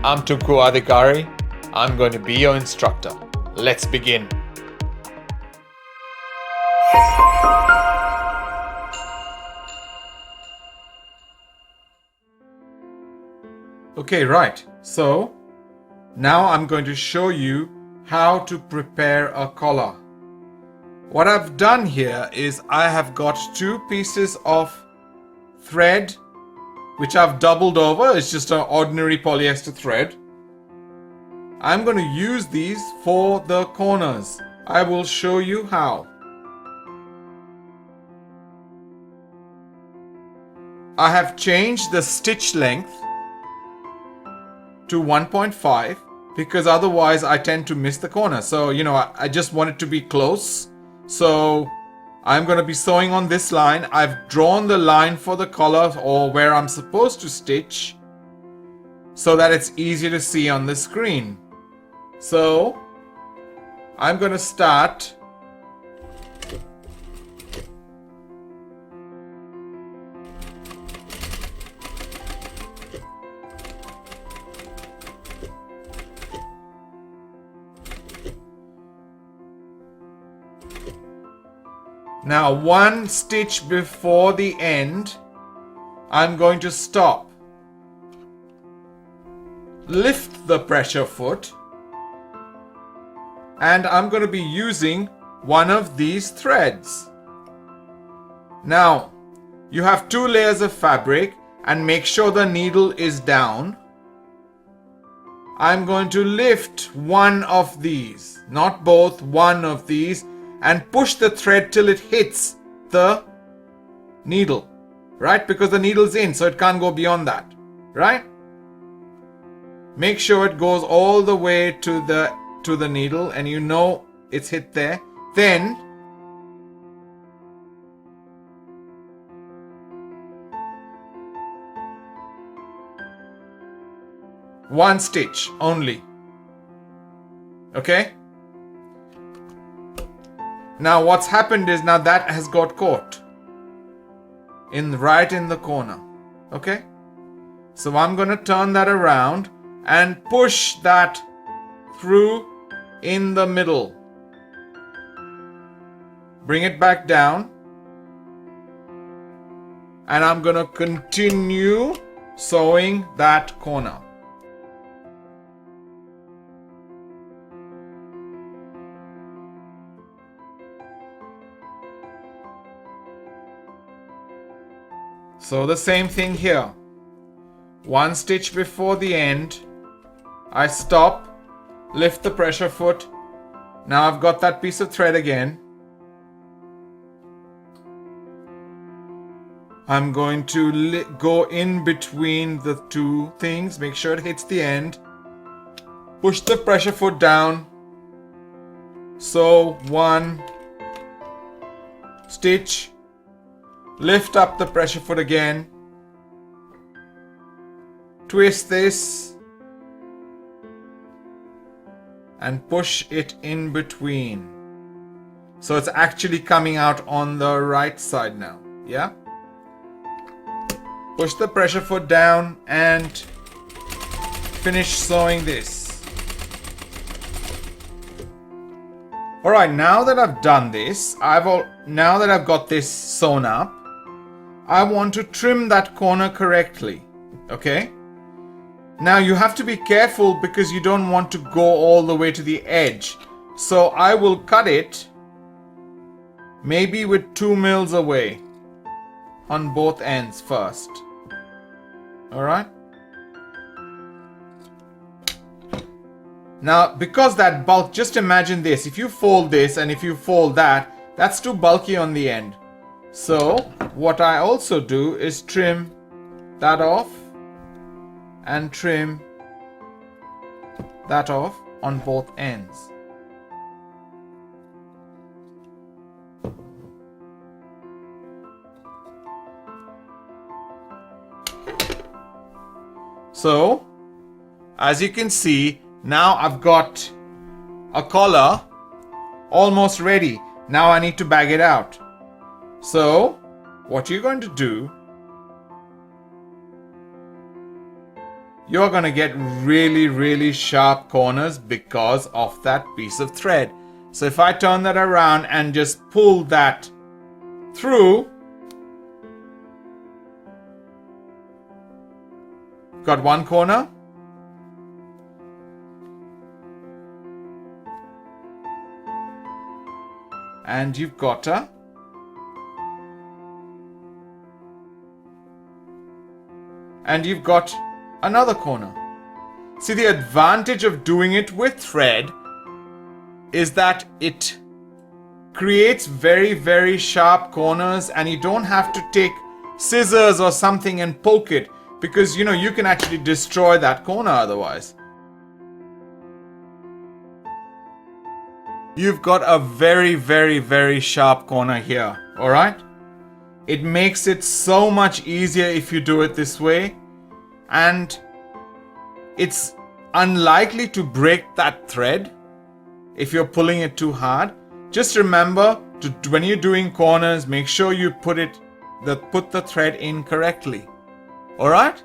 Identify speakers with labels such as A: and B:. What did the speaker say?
A: I'm Tunku Adhikari. I'm going to be your instructor. Let's begin. Okay, right. So now I'm going to show you how to prepare a collar. What I've done here is I have got two pieces of thread which I've doubled over. It's just an ordinary polyester thread. I'm going to use these for the corners. I will show you how. I have changed the stitch length to 1.5 because otherwise I tend to miss the corner. So, I just want it to be close. So I'm going to be sewing on this line. I've drawn the line for the collar or where I'm supposed to stitch so that it's easier to see on the screen. So I'm going to start now one stitch before the end. I'm going to stop, lift the pressure foot, and I'm going to be using one of these threads. Now you have two layers of fabric and make sure the needle is down. I'm going to lift one of these, not both, one of these, and push the thread till it hits the needle, right? Because the needle's in, so it can't go beyond that, right? Make sure it goes all the way to the needle and it's hit there. Then one stitch only. Okay? Now what's happened is now that has got caught right in the corner. Okay? So I'm going to turn that around and push that through in the middle. Bring it back down. And I'm going to continue sewing that corner. So the same thing here. One stitch before the end. I stop, lift the pressure foot. Now I've got that piece of thread again. I'm going to go in between the two things. Make sure it hits the end. Push the pressure foot down. Sew one stitch. Lift up the pressure foot again. Twist this and push it in between. So it's actually coming out on the right side now. Yeah? Push the pressure foot down and finish sewing this. Alright, now that I've done this, now that I've got this sewn up, I want to trim that corner correctly. Okay? Now you have to be careful because you don't want to go all the way to the edge. So I will cut it maybe with 2 mils away on both ends first. Alright? Now because that bulk, just imagine this. If you fold this and if you fold that, that's too bulky on the end. So what I also do is trim that off and trim that off on both ends. So as you can see, now I've got a collar almost ready. Now I need to bag it out. So what you're going to do you're going to get really, really sharp corners because of that piece of thread. So if I turn that around and just pull that through, got one corner. And you've got a another corner. See, the advantage of doing it with thread is that it creates very, very sharp corners, and you don't have to take scissors or something and poke it, because you can actually destroy that corner otherwise. You've got a very, very, very sharp corner here, alright? It makes it so much easier if you do it this way, and it's unlikely to break that thread if you're pulling it too hard. Just remember to, when you're doing corners, make sure you put the thread in correctly. Alright?